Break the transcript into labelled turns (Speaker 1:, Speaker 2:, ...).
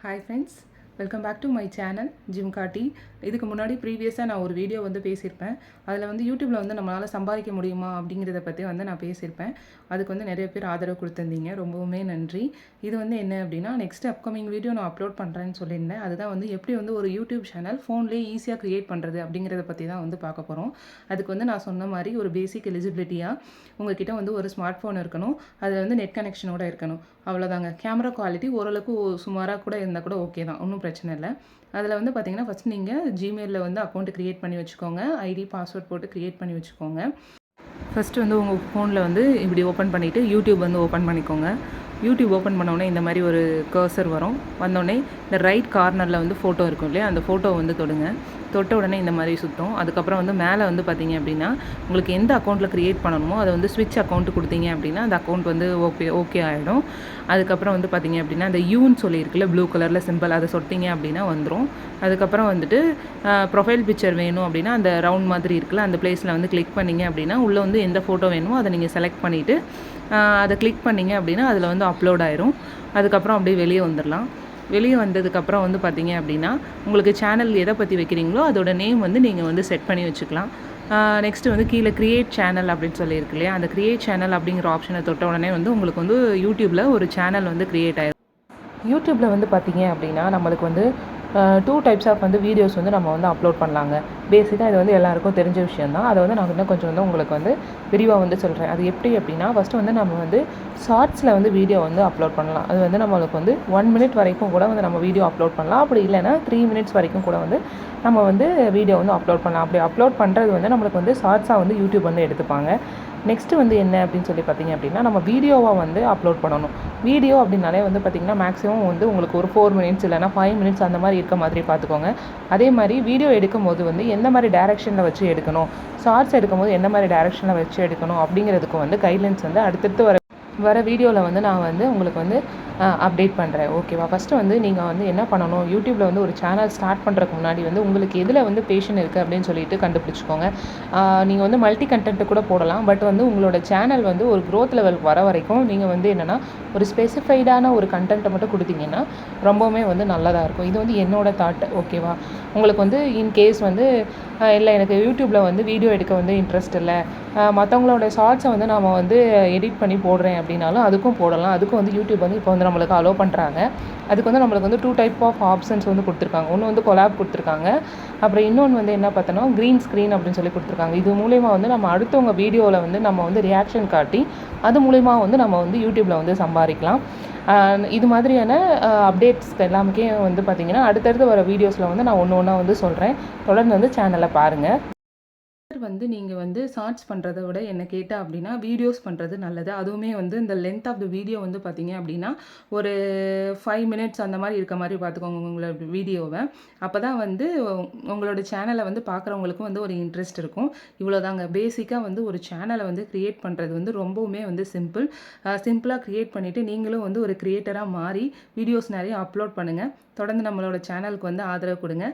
Speaker 1: Hi friends, welcome back to my channel Jim Kati. இதுக்கு முன்னாடி ப்ரீவியஸாக நான் ஒரு வீடியோ வந்து பேசியிருப்பேன். அதில் வந்து யூடியூப்பில் வந்து நம்மளால் சம்பாதிக்க முடியுமா அப்படிங்கிறத பற்றி வந்து நான் பேசியிருப்பேன். அதுக்கு வந்து நிறைய பேர் ஆதரவு கொடுத்துருந்தீங்க, ரொம்பவுமே நன்றி. இது வந்து என்ன அப்படின்னா, நெக்ஸ்ட் அப்கமிங் வீடியோ நான் அப்லோட் பண்ணுறேன்னு சொல்லியிருந்தேன். அதுதான் வந்து எப்படி வந்து ஒரு யூடியூப் சேனல் ஃபோன்லேயே ஈஸியாக க்ரியேட் பண்ணுறது அப்படிங்கிறத பற்றி தான் வந்து பார்க்க போகிறோம். அதுக்கு வந்து நான் சொன்ன மாதிரி ஒரு பேசிக் எலிஜிபிலிட்டியாக உங்ககிட்ட வந்து ஒரு ஸ்மார்ட் ஃபோன் இருக்கணும், அதில் வந்து நெட் கனெக்ஷனோட இருக்கணும், அவ்வளோதாங்க. கேமரா குவாலிட்டி ஓரளவுக்கு சுமாராக கூட இருந்தால் கூட ஓகே தான், ஒன்றும் பிரச்சனை இல்லை. அதில் வந்து பார்த்தீங்கன்னா ஃபஸ்ட் நீங்கள் ஜிமெயிலில் வந்து அக்கௌண்ட் க்ரியேட் பண்ணி வச்சுக்கோங்க. ஐடி பாஸ்வேர்ட் போட்டு க்ரியேட் பண்ணி வச்சுக்கோங்க. ஃபஸ்ட்டு வந்து உங்கள் ஃபோனில் வந்து இப்படி ஓப்பன் பண்ணிவிட்டு யூடியூப் வந்து ஓப்பன் பண்ணிக்கோங்க. யூடியூப் ஓப்பன் பண்ணோடனே இந்த மாதிரி ஒரு கர்சர் வரும். வந்தோடனே இந்த ரைட் கார்னரில் வந்து ஃபோட்டோ இருக்கும் இல்லையா, அந்த ஃபோட்டோ வந்து தொடுங்க. தொட்ட உடனே இந்த மாதிரி சுற்றும். அதுக்கப்புறம் வந்து மேலே வந்து பார்த்தீங்க அப்படின்னா, உங்களுக்கு எந்த அக்கௌண்ட்டில் க்ரியேட் பண்ணணுமோ அதை வந்து ஸ்விட்ச் அக்கௌண்ட் கொடுத்தீங்க அப்படின்னா அந்த அக்கௌண்ட் வந்து ஓகே ஆகிடும். அதுக்கப்புறம் வந்து பார்த்தீங்க அப்படின்னா இந்த யூன்னு சொல்லியிருக்குல்ல ப்ளூ கலரில் சிம்பிள், அதை சொட்டிங்க அப்படின்னா வந்துடும். அதுக்கப்புறம் வந்துட்டு ப்ரொஃபைல் பிக்சர் வேணும் அப்படின்னா அந்த ரவுண்ட் மாதிரி இருக்குல்ல, அந்த பிளேஸில் வந்து கிளிக் பண்ணிங்க அப்படின்னா உள்ளே வந்து எந்த ஃபோட்டோ வேணுமோ அதை நீங்கள் செலக்ட் பண்ணிவிட்டு அதை கிளிக் பண்ணிங்க அப்படின்னா அதில் வந்து அப்லோட் ஆயிரும். அதுக்கப்புறம் அப்படியே வெளியே வந்துடலாம். வெளியே வந்ததுக்கப்புறம் வந்து பார்த்தீங்க அப்படின்னா உங்களுக்கு சேனல் எதை பற்றி வைக்கிறீங்களோ அதோட நேம் வந்து நீங்கள் வந்து செட் பண்ணி வச்சுக்கலாம். நெக்ஸ்ட்டு வந்து கீழே க்ரியேட் சேனல் அப்படின்னு சொல்லியிருக்கு இல்லையா, அந்த க்ரியேட் சேனல் அப்படிங்கிற ஆப்ஷனை தொட்ட உடனே வந்து உங்களுக்கு வந்து யூடியூப்பில் ஒரு சேனல் வந்து க்ரியேட் ஆகிடும். யூடியூப்பில் வந்து பார்த்தீங்க அப்படின்னா நம்மளுக்கு வந்து 2 டைப்ஸ் ஆஃப் வந்து வீடியோஸ் வந்து நம்ம வந்து அப்லோட் பண்ணலாங்க. பேசிக்காக இது வந்து எல்லாருக்கும் தெரிஞ்ச விஷயம் தான். அதை வந்து நான் இன்னும் கொஞ்சம் வந்து உங்களுக்கு வந்து விரிவாக வந்து சொல்கிறேன். அது எப்படி அப்படின்னா, ஃபஸ்ட்டு வந்து நம்ம வந்து ஷார்ட்ஸில் வந்து வீடியோ வந்து அப்லோட் பண்ணலாம். அது வந்து நம்மளுக்கு வந்து 1 மினிட் வரைக்கும் கூட வந்து நம்ம வீடியோ அப்லோட் பண்ணலாம். அப்படி இல்லைன்னா 3 மினிட்ஸ் வரைக்கும் கூட வந்து நம்ம வந்து வீடியோ வந்து அப்லோட் பண்ணலாம். அப்படி அப்லோட் பண்ணுறது வந்து நம்மளுக்கு வந்து ஷார்ட்ஸாக வந்து யூடியூப் வந்து எடுத்துப்பாங்க. நெக்ஸ்ட்டு வந்து என்ன அப்படின்னு சொல்லி பார்த்தீங்க அப்படின்னா, நம்ம வீடியோவாக வந்து அப்லோட் பண்ணணும். வீடியோ அப்படின்னாலே வந்து பார்த்திங்கன்னா மேக்ஸிமம் வந்து உங்களுக்கு ஒரு 4 மினிட்ஸ் இல்லைனா 5 மினிட்ஸ் அந்த மாதிரி இருக்க மாதிரி பார்த்துக்கோங்க. அதே மாதிரி வீடியோ எடுக்கும்போது வந்து எந்த மாதிரி டேரெக்ஷனில் வச்சு எடுக்கணும், ஷார்ட்ஸ் எடுக்கும்போது எந்த மாதிரி டேரெக்ஷனில் வச்சு எடுக்கணும் அப்படிங்கிறதுக்கு வந்து கைட்லைன்ஸ் வந்து அடுத்தடுத்து வர வீடியோவில் வந்து நான் வந்து உங்களுக்கு வந்து அப்டேட் பண்ணுறேன். ஓகேவா? ஃபஸ்ட்டு வந்து நீங்கள் வந்து என்ன பண்ணணும், யூடியூப்பில் வந்து ஒரு சேனல் ஸ்டார்ட் பண்ணுறதுக்கு முன்னாடி வந்து உங்களுக்கு எதில் வந்து பேஷன் இருக்குது அப்படின்னு சொல்லிட்டு கண்டுபிடிச்சிக்கோங்க. நீங்கள் வந்து மல்டி கண்டென்ட்டு கூட போடலாம். பட் வந்து உங்களோட சேனல் வந்து ஒரு க்ரோத் லெவல் வர வரைக்கும் நீங்கள் வந்து என்னென்னா ஒரு ஸ்பெசிஃபைடான ஒரு கண்டென்ட்டை மட்டும் கொடுத்தீங்கன்னா ரொம்பவுமே வந்து நல்லதாக இருக்கும். இது வந்து என்னோடய தாட். ஓகேவா? உங்களுக்கு வந்து இன்கேஸ் வந்து இல்லை எனக்கு யூடியூப்பில் வந்து வீடியோ எடுக்க வந்து இன்ட்ரெஸ்ட் இல்லை, மற்றவங்களோட ஷார்ட்ஸை வந்து நம்ம வந்து எடிட் பண்ணி போடுறேன் அப்படின்னாலும் அதுக்கும் போடலாம். அதுக்கும் வந்து யூடியூப் வந்து இப்போ வந்து நம்மளுக்கு அலோவ் பண்ணுறாங்க. அதுக்கு வந்து நம்மளுக்கு வந்து 2 டைப் ஆஃப் ஆப்ஷன்ஸ் வந்து கொடுத்துருக்காங்க. ஒன்று வந்து கொலாப் கொடுத்துருக்காங்க. அப்புறம் இன்னொன்று வந்து என்ன பார்த்தோன்னா க்ரீன் ஸ்க்ரீன் அப்படின்னு சொல்லி கொடுத்துருக்காங்க. இது மூலிமா வந்து நம்ம அடுத்தவங்க வீடியோவில் வந்து நம்ம வந்து ரியாக்ஷன் காட்டி அது மூலிமா வந்து நம்ம வந்து யூடியூப்பில் வந்து சம்பாதிக்கலாம். இது மாதிரியான அப்டேட்ஸ் எல்லாமே வந்து பார்த்திங்கன்னா அடுத்தடுத்து வர வீடியோஸில் வந்து நான் ஒன்று ஒன்றா வந்து சொல்கிறேன். தொடர்ந்து வந்து சேனலை பாருங்கள். வந்து நீங்கள் வந்து ஷார்ட்ஸ் பண்ணுறதை விட என்ன கேட்டால் அப்படின்னா வீடியோஸ் பண்ணுறது நல்லது. அதுவுமே வந்து இந்த லென்த் ஆஃப் த வீடியோ வந்து பார்த்தீங்க அப்படின்னா ஒரு 5 மினிட்ஸ் அந்த மாதிரி இருக்க மாதிரி பார்த்துக்கோங்க உங்களோட வீடியோவை. அப்போ தான் வந்து உங்களோட சேனலை வந்து பார்க்குறவங்களுக்கும் வந்து ஒரு இன்ட்ரெஸ்ட் இருக்கும். இவ்வளோதாங்க. பேசிக்காக வந்து ஒரு சேனலை வந்து க்ரியேட் பண்ணுறது வந்து ரொம்பவுமே வந்து சிம்பிளாக க்ரியேட் பண்ணிவிட்டு நீங்களும் வந்து ஒரு க்ரியேட்டராக மாறி வீடியோஸ் நிறைய அப்லோட் பண்ணுங்கள். தொடர்ந்து நம்மளோட சேனலுக்கு வந்து ஆதரவு கொடுங்க.